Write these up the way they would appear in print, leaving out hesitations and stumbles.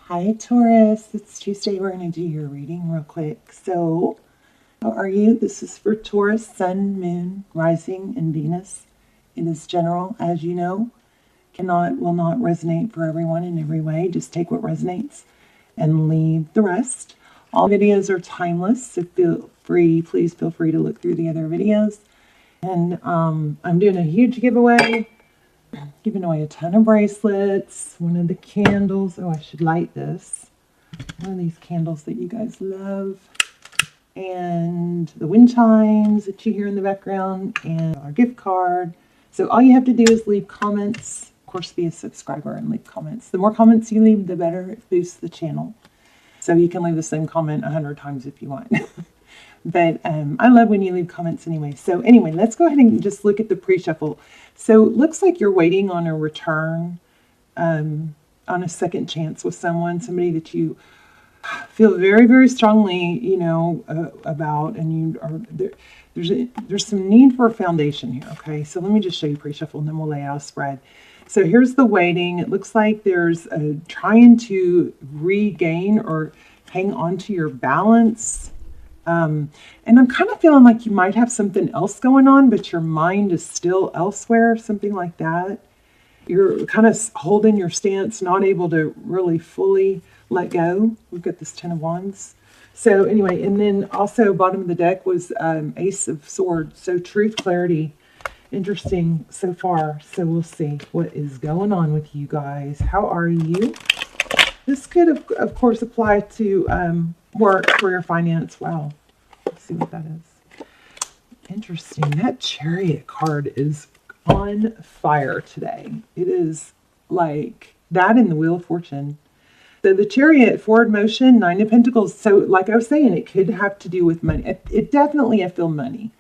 Hi Taurus, it's Tuesday. We're going to do your reading real quick. So, how are you? This is for Taurus, Sun, Moon, Rising, and Venus. It is general, as you know. Will not resonate for everyone in every way. Just take what resonates and leave the rest. All videos are timeless, so please feel free to look through the other videos. And I'm doing a huge giveaway. Giving away a ton of bracelets, one of the candles. Oh, I should light this. One of these candles that you guys love. And the wind chimes that you hear in the background. And our gift card. So all you have to do is leave comments. Of course, be a subscriber and leave comments. The more comments you leave, the better. It boosts the channel. So you can leave the same comment 100 times if you want. But I love when you leave comments anyway. So anyway, let's go ahead and just look at the pre-shuffle. So it looks like you're waiting on a return, on a second chance with somebody that you feel very, very strongly, about, and you are there's some need for a foundation here. Okay, so let me just show you pre-shuffle, and then we'll lay out a spread. So here's the waiting. It looks like there's trying to regain or hang on to your balance. And I'm kind of feeling like you might have something else going on, but your mind is still elsewhere, something like that. You're kind of holding your stance, not able to really fully let go. We've got this Ten of Wands. So anyway, and then also bottom of the deck was Ace of Swords. So truth, clarity. Interesting so far. So we'll see what is going on with you guys. How are you? This could, of course, apply to work, career, finance. Wow. Let's see what that is. Interesting. That Chariot card is on fire today. It is like that in the Wheel of Fortune. So the Chariot, forward motion, Nine of Pentacles. So like I was saying, it could have to do with money. It definitely, I feel money.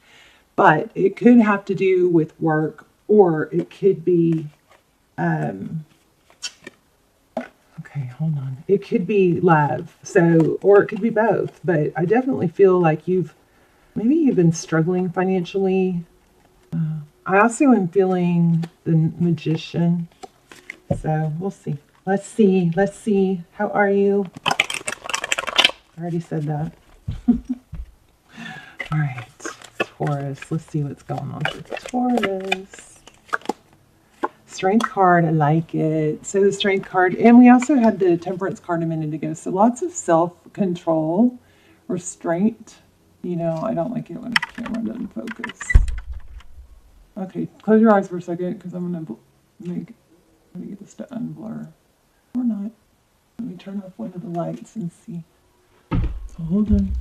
But it could have to do with work, or it could be... Okay, hold on. It could be love, or it could be both. But I definitely feel like maybe you've been struggling financially. I also am feeling the Magician. So we'll see. Let's see. How are you? I already said that. All right, Taurus. Let's see what's going on with Taurus. Strength card, I like it. So the Strength card, and we also had the Temperance card a minute ago. So lots of self-control, restraint. I don't like it when the camera doesn't focus. Okay, close your eyes for a second, because I'm gonna get this to unblur. Or not. Let me turn off one of the lights and see. So hold on.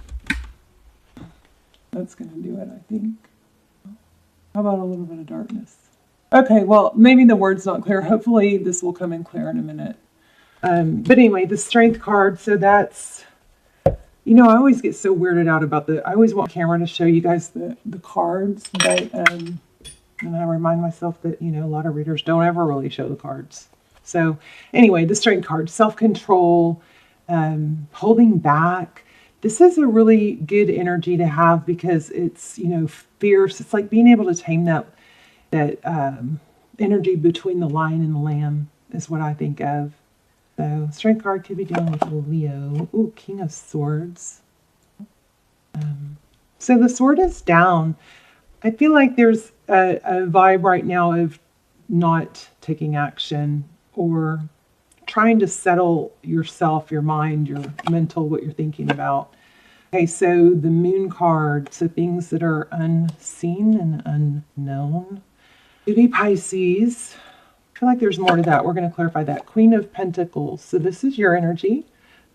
That's gonna do it, I think. How about a little bit of darkness? Okay, well, maybe the word's not clear. Hopefully this will come in clear in a minute. But anyway, the Strength card, so that's, I always get so weirded out about I always want camera to show you guys the cards, but, and I remind myself that, a lot of readers don't ever really show the cards. So anyway, the Strength card, self-control, holding back. This is a really good energy to have because it's, fierce. It's like being able to tame that energy between the lion and the lamb is what I think of. So Strength card could be dealing with Leo. Ooh, King of Swords. So the sword is down. I feel like there's a vibe right now of not taking action or trying to settle yourself, your mind, your mental, what you're thinking about. Okay, so the Moon card, so things that are unseen and unknown. Beauty Pisces. I feel like there's more to that. We're going to clarify that. Queen of Pentacles. So this is your energy.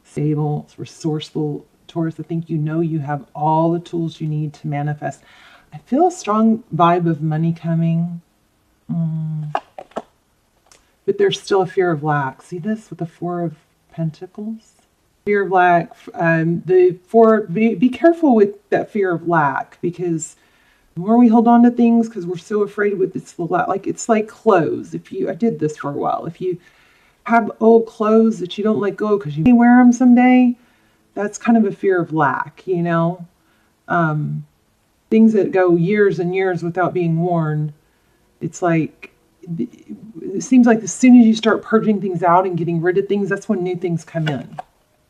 Stable, resourceful. Taurus, I think you have all the tools you need to manifest. I feel a strong vibe of money coming. But there's still a fear of lack. See this with the Four of Pentacles? Fear of lack. Be careful with that fear of lack, because the more we hold on to things, because we're so afraid with it's like clothes. I did this for a while. If you have old clothes that you don't let go because you may wear them someday, that's kind of a fear of lack, things that go years and years without being worn. It's like it seems like as soon as you start purging things out and getting rid of things, that's when new things come in.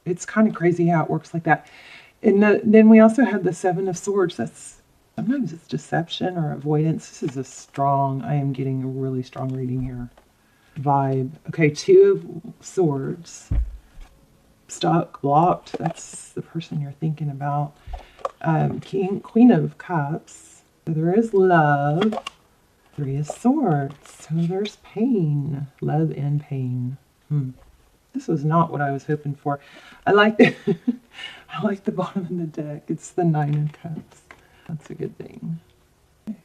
It's kind of crazy how it works like that. And then we also had the Seven of Swords. That's sometimes it's deception or avoidance. This is a strong, I am getting a really strong reading here. Vibe. Okay, Two of Swords. Stuck, blocked. That's the person you're thinking about. Queen of Cups. So there is love. Three of Swords. So there's pain. Love and pain. This was not what I was hoping for. I like I like the bottom of the deck. It's the Nine of Cups. That's a good thing. Okay.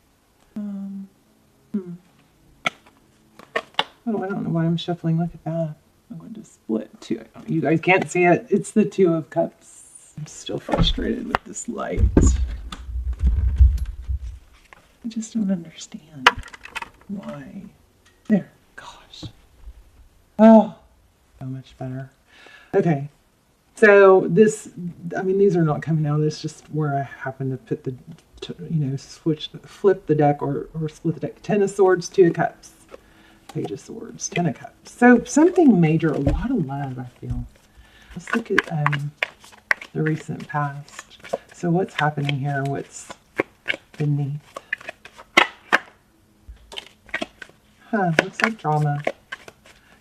Oh, I don't know why I'm shuffling. Look at that. I'm going to split two. You guys can't see it. It's the Two of Cups. I'm still frustrated with this light. I just don't understand why. There. Gosh. Oh, so much better. Okay. So this, I mean, these are not coming out. It's just where I happen to put the, flip the deck or split the deck. Ten of Swords, Two of Cups. Page of Swords, Ten of Cups. So something major, a lot of love, I feel. Let's look at the recent past. So what's happening here? What's beneath? Looks like drama.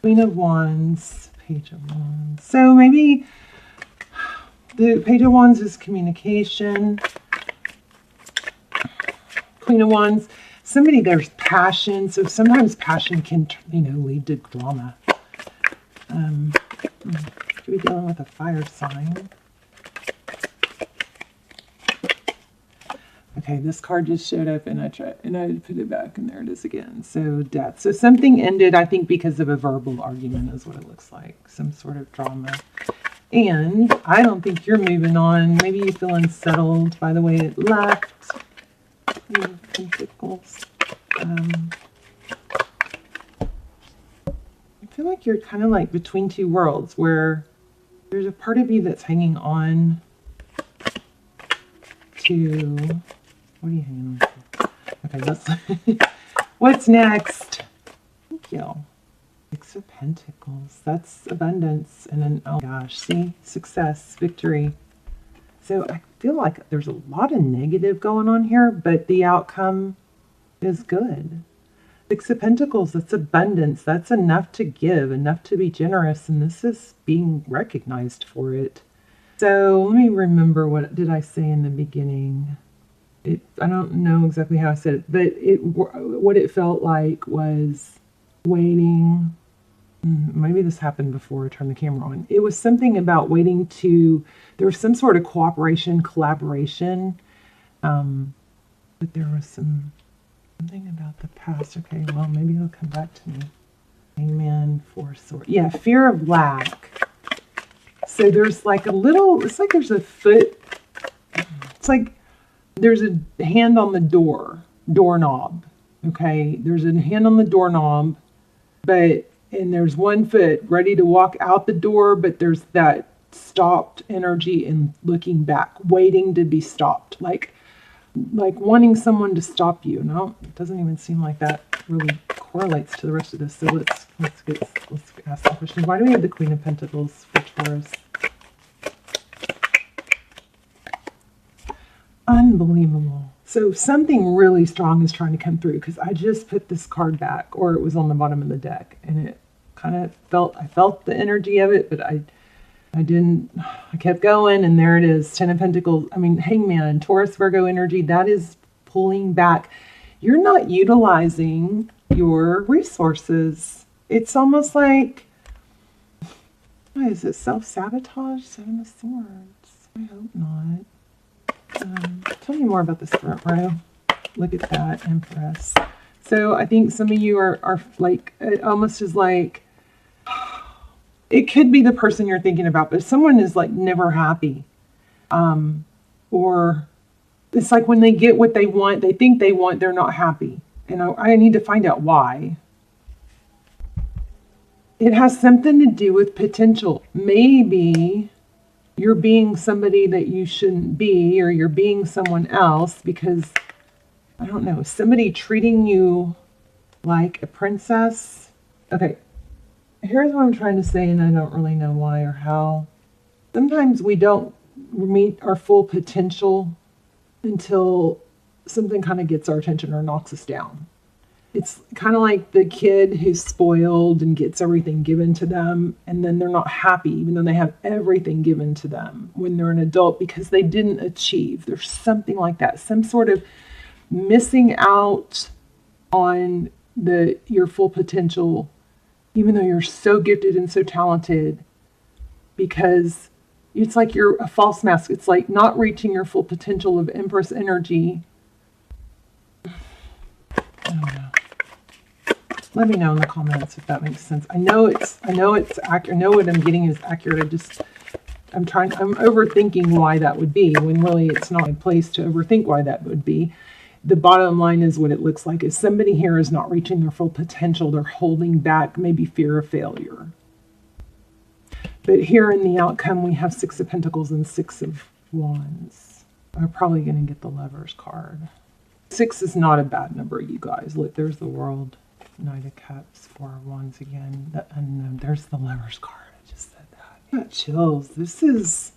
Queen of Wands, Page of Wands. So maybe the Page of Wands is communication. Queen of Wands, somebody, there's passion. So sometimes passion can, lead to drama. Could be dealing with a fire sign. Okay, this card just showed up and I put it back and there it is again. So death. So something ended, I think, because of a verbal argument is what it looks like. Some sort of drama. And I don't think you're moving on. Maybe you feel unsettled by the way it left. Pentacles. I feel like you're kind of like between two worlds where there's a part of you that's hanging on to... What are you hanging on to? Okay, let's... What's next? Thank you. Six of Pentacles. That's abundance. And then, oh gosh, see? Success, victory. So I feel like there's a lot of negative going on here, but the outcome is good. Six of Pentacles, that's abundance. That's enough to give, enough to be generous, and this is being recognized for it. So let me remember, what did I say in the beginning? I don't know exactly how I said it, but what it felt like was waiting. Maybe this happened before I turned the camera on. It was something about waiting to, there was some sort of cooperation, collaboration, but there was something about the past. Okay, well, maybe it'll come back to me. Hangman, Four of Swords. Yeah, fear of lack. So there's like a little, it's like there's a foot, it's like there's a hand on the doorknob. Okay, there's a hand on the doorknob, and there's one foot ready to walk out the door, but there's that stopped energy and looking back, waiting to be stopped, like wanting someone to stop you. No, it doesn't even seem like that really correlates to the rest of this. So let's ask the question. Why do we have the Queen of Pentacles for Taurus? Unbelievable. So something really strong is trying to come through, because I just put this card back, or it was on the bottom of the deck, and it kind of I felt the energy of it, but I kept going, and there it is. Ten of Pentacles. I mean, Hangman, Taurus, Virgo energy, that is pulling back. You're not utilizing your resources. It's almost like, what is it, self-sabotage? Seven of Swords. I hope not. Tell me more about this front row. Look at that, Empress. So I think some of you are like, it almost is like, it could be the person you're thinking about, but someone is like never happy. Or it's like when they get what they want, they think they want, they're not happy. And I need to find out why. It has something to do with potential. Maybe you're being somebody that you shouldn't be, or you're being someone else because, I don't know, somebody treating you like a princess, Okay, here's what I'm trying to say, and I don't really know why or how. Sometimes we don't meet our full potential until something kind of gets our attention or knocks us down. It's kind of like the kid who's spoiled and gets everything given to them, and then they're not happy even though they have everything given to them when they're an adult because they didn't achieve. There's something like that, some sort of missing out on your full potential, even though you're so gifted and so talented, because it's like you're a false mask. It's like not reaching your full potential of Empress energy. I don't know. Let me know in the comments if that makes sense. I know it's accurate. I know what I'm getting is accurate. I'm overthinking why that would be, when really it's not a place to overthink why that would be. The bottom line is what it looks like is somebody here is not reaching their full potential. They're holding back, maybe fear of failure. But here in the outcome, we have Six of Pentacles and Six of Wands. I'm probably going to get the Lovers card. 6 is not a bad number, you guys. Look, there's the World. Knight of Cups, Four of Wands again. The Unknown. There's the Lovers card. I just said that. I got chills. This is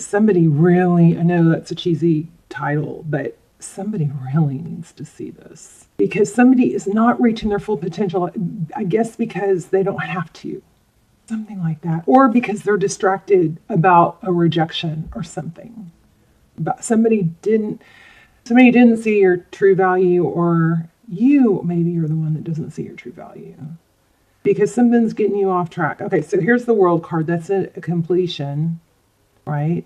somebody really, I know that's a cheesy title, but somebody really needs to see this. Because somebody is not reaching their full potential, I guess because they don't have to. Something like that. Or because they're distracted about a rejection or something. But somebody didn't see your true value, or you maybe you're the one that doesn't see your true value because something's getting you off track. Okay, so here's the World card. That's a completion, right?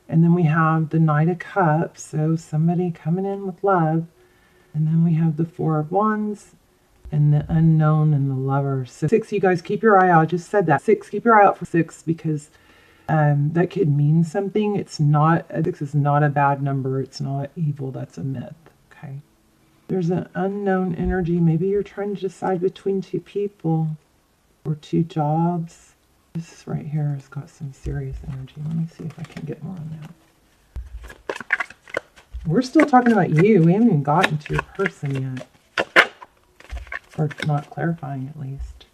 And then we have the Knight of Cups, so somebody coming in with love. And then we have the Four of Wands and the Unknown and the Lovers. So 6, you guys keep your eye out. I just said that. 6, keep your eye out for 6 because that could mean something. 6 is not a bad number. It's not evil. That's a myth. Okay. There's an unknown energy. Maybe you're trying to decide between 2 people or 2 jobs. This right here has got some serious energy. Let me see if I can get more on that. We're still talking about you. We haven't even gotten to your person yet. Or not clarifying, at least.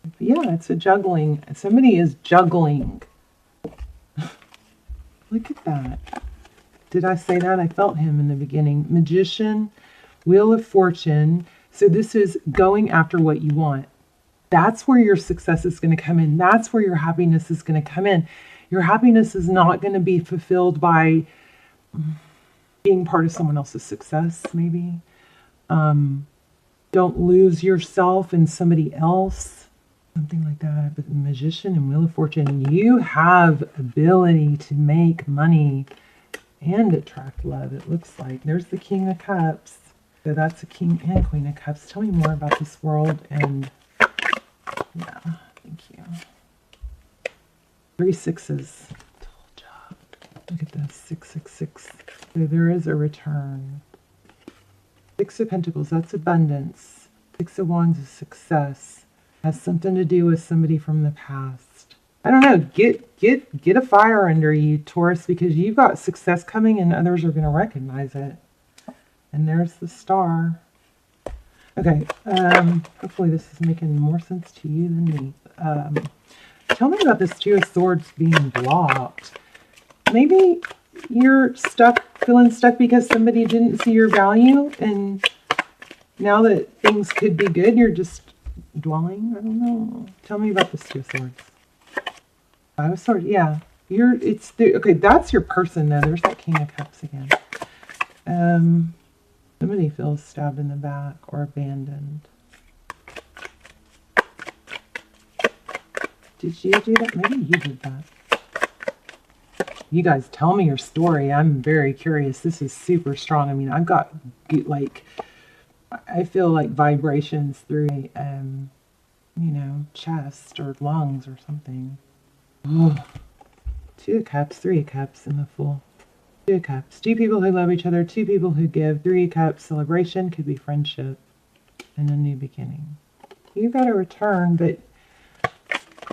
But yeah, it's a juggling. Somebody is juggling. Look at that. Did I say that? I felt him in the beginning. Magician, Wheel of Fortune. So this is going after what you want. That's where your success is going to come in. That's where your happiness is going to come in. Your happiness is not going to be fulfilled by being part of someone else's success, maybe. Don't lose yourself in somebody else. Something like that. But the Magician and Wheel of Fortune, you have ability to make money and attract love, it looks like. There's the King of Cups. So that's a King and Queen of Cups. Tell me more about this World. And yeah, thank you. 3 6s. Told ya. Look at this. 666. So there is a return. 6 of Pentacles, that's abundance. 6 of Wands is success. Has something to do with somebody from the past. I don't know. Get a fire under you, Taurus, because you've got success coming and others are going to recognize it. And there's the Star. Okay. Hopefully this is making more sense to you than me. Tell me about this Two of Swords being blocked. Maybe you're feeling stuck because somebody didn't see your value, and now that things could be good, you're just dwelling. I don't know. Tell me about this Two of Swords. 5 of Swords, yeah. Okay, that's your person though. There's that King of Cups again. Somebody feels stabbed in the back or abandoned. Did you do that? Maybe you did that. You guys tell me your story. I'm very curious. This is super strong. I mean, I've got like, I feel like vibrations through chest or lungs or something. Oh. 2 of Cups, 3 of Cups in the Fool. 2 of Cups. 2 people who love each other, 2 people who give. 3 of Cups, celebration, could be friendship and a new beginning. You got a return, but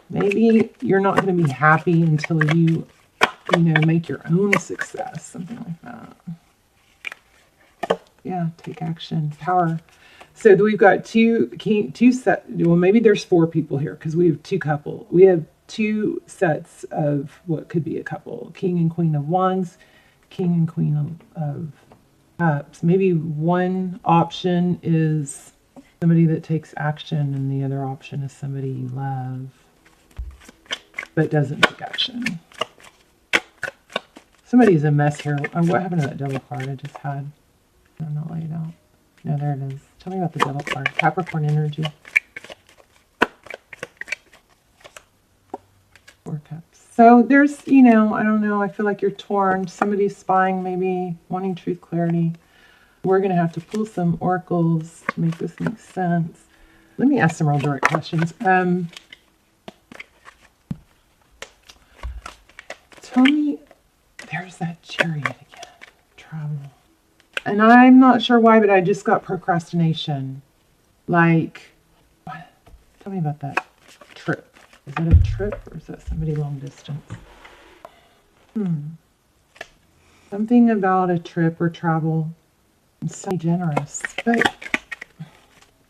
maybe you're not going to be happy until you make your own success, something like that. Yeah, take action. Power. So we've got two set. Well, maybe there's 4 people here because we have 2 couple. We have 2 sets of what could be a couple: King and Queen of Wands, King and Queen of Cups. Maybe one option is somebody that takes action, and the other option is somebody you love but doesn't take action. Somebody's a mess here. What happened to that devil card I just had? I'm not laid out. No, there it is. Tell me about the devil card. Capricorn energy. 4 cups. So there's, I don't know. I feel like you're torn. Somebody's spying, maybe wanting truth, clarity. We're going to have to pull some oracles to make this make sense. Let me ask some real direct questions. Tell me, there's that Chariot again. Travel. And I'm not sure why, but I just got procrastination. Like, what? Tell me about that trip. Is it a trip or is that somebody long distance? Something about a trip or travel. I'm so generous. But,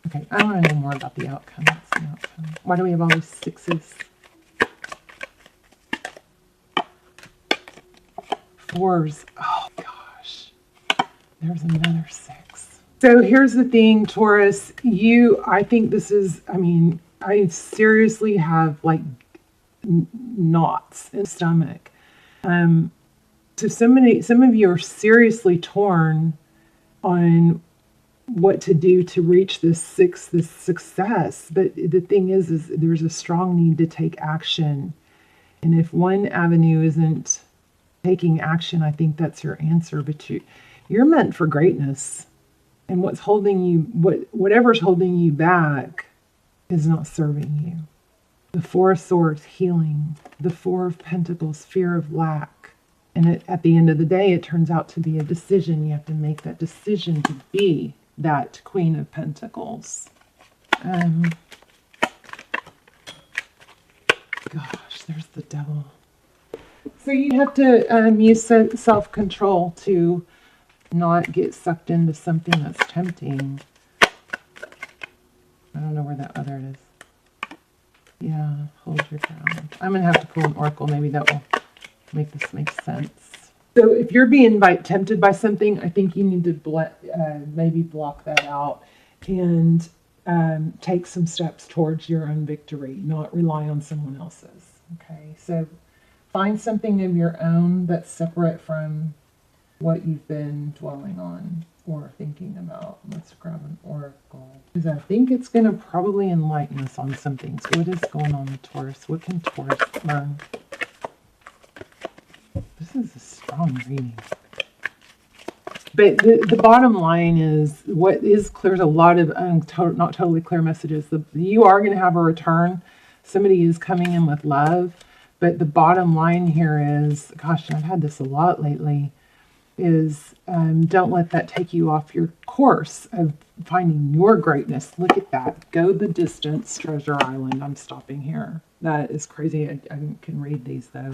okay, I want to know more about the outcome. What's the outcome? Why do we have all these 6s? 4s. Oh, gosh. There's another 6. So here's the thing, Taurus. I think this is, I seriously have like knots in the stomach. So some of you are seriously torn on what to do to reach this success. But the thing is there's a strong need to take action. And if one avenue isn't taking action, I think that's your answer. But you're meant for greatness. And whatever's holding you back is not serving you. The 4 of Swords, healing. The 4 of Pentacles, fear of lack. And at the end of the day, it turns out to be a decision. You have to make that decision to be that Queen of Pentacles. Gosh, there's the Devil. So you have to use self-control to not get sucked into something that's tempting. I don't know where that other is. Yeah, hold your ground. I'm going to have to pull an oracle. Maybe that will make this make sense. So if you're being tempted by something, I think you need to maybe block that out and take some steps towards your own victory, not rely on someone else's. Okay, so find something of your own that's separate from what you've been dwelling on or thinking about. Let's grab an oracle, because I think it's going to probably enlighten us on some things. What is going on with Taurus? What can Taurus learn? This is a strong reading. But the bottom line is, what is clear, there's a lot of not totally clear messages. You are going to have a return. Somebody is coming in with love. But the bottom line here is, gosh, I've had this a lot lately, is don't let that take you off your course of finding your greatness. Look at that. Go the distance, Treasure Island. I'm stopping here. That is crazy. I can read these, though.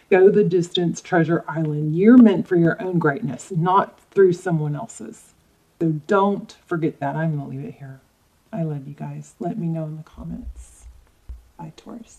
Go the distance, Treasure Island. You're meant for your own greatness, not through someone else's. So don't forget that. I'm going to leave it here. I love you guys. Let me know in the comments. Bye, Taurus.